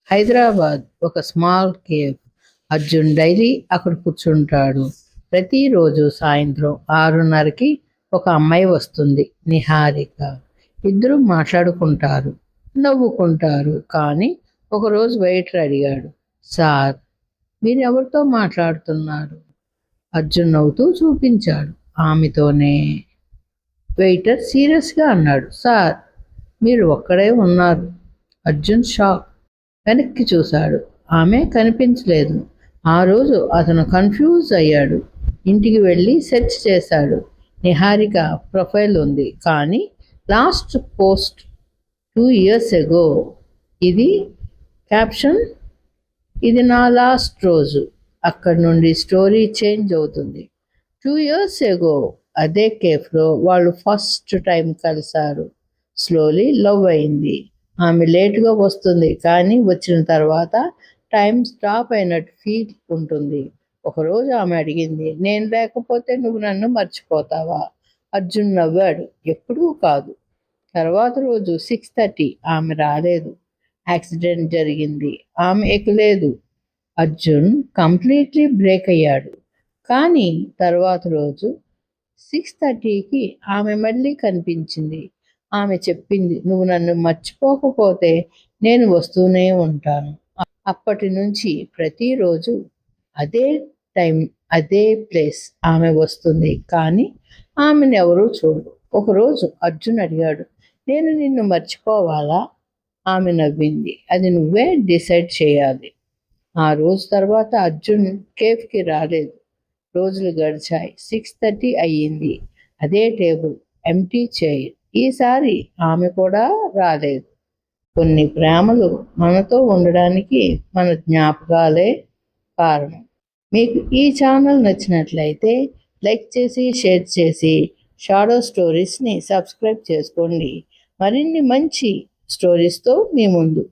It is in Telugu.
హైదరాబాద్ ఒక స్మాల్ కేవ్. అర్జున్ డైలీ అక్కడ కూర్చుంటాడు. ప్రతిరోజు సాయంత్రం 6:30కి ఒక అమ్మాయి వస్తుంది, నిహారిక. ఇద్దరు మాట్లాడుకుంటారు, నవ్వుకుంటారు. కానీ ఒకరోజు వెయిటర్ అడిగాడు, సార్, మీరు ఎవరితో మాట్లాడుతున్నారు? అర్జున్ నవ్వుతూ చూపించాడు, ఆమెతోనే. వెయిటర్ సీరియస్గా అన్నాడు, సార్, మీరు ఒక్కడే ఉన్నారు. అర్జున్ షాక్. వెనక్కి చూశాడు, ఆమె కనిపించలేదు. ఆ రోజు అతను కన్ఫ్యూజ్ అయ్యాడు. ఇంటికి వెళ్ళి సెర్చ్ చేశాడు. నిహారిక ప్రొఫైల్ ఉంది, కానీ లాస్ట్ పోస్ట్ 2 years ago. ఇది క్యాప్షన్, ఇది నా లాస్ట్ రోజు. అక్కడి నుండి స్టోరీ చేంజ్ అవుతుంది. 2 years ago అదే కేఫ్లో వాళ్ళు ఫస్ట్ టైం కలిశారు. స్లోలీ లవ్ అయింది. ఆమె లేటుగా వస్తుంది, కానీ వచ్చిన తర్వాత టైం స్టాప్ అయినట్టు ఫీల్ ఉంటుంది. ఒకరోజు ఆమె అడిగింది, నేను లేకపోతే నువ్వు నన్ను మర్చిపోతావా? అర్జున్ నవ్వాడు, ఎప్పుడూ కాదు. తర్వాత రోజు 6:30 ఆమె రాలేదు. యాక్సిడెంట్ జరిగింది, ఆమె ఎక్కలేదు. అర్జున్ కంప్లీట్లీ బ్రేక్ అయ్యాడు. కానీ తర్వాత రోజు 6:30కి ఆమె మళ్ళీ కనిపించింది. ఆమె చెప్పింది, నువ్వు నన్ను మర్చిపోకపోతే నేను వస్తూనే ఉంటాను. అప్పటి నుంచి ప్రతిరోజు అదే టైం, అదే ప్లేస్ ఆమె వస్తుంది, కానీ ఆమెను ఎవరూ చూడరు. ఒకరోజు అర్జున్ అడిగాడు, నేను నిన్ను మర్చిపోవాలా? ఆమె నవ్వింది, అది నువ్వే డిసైడ్ చేయాలి. ఆ రోజు తర్వాత అర్జున్ కేఫ్కి రాలేదు. రోజులు గడిచాయి. 6:30 అయ్యింది. అదే టేబుల్, ఎంటీ చైర్. ఈసారి ఆమె కూడా రాలేదు. కొన్ని ప్రేమలు మనతో ఉండడానికి మన జ్ఞాపకాలే కారణం. మీకు ఈ ఛానల్ నచ్చినట్లయితే లైక్ చేసి, షేర్ చేసి, షాడో స్టోరీస్ని సబ్స్క్రైబ్ చేసుకోండి. మరిన్ని మంచి స్టోరీస్తో మీ ముందు.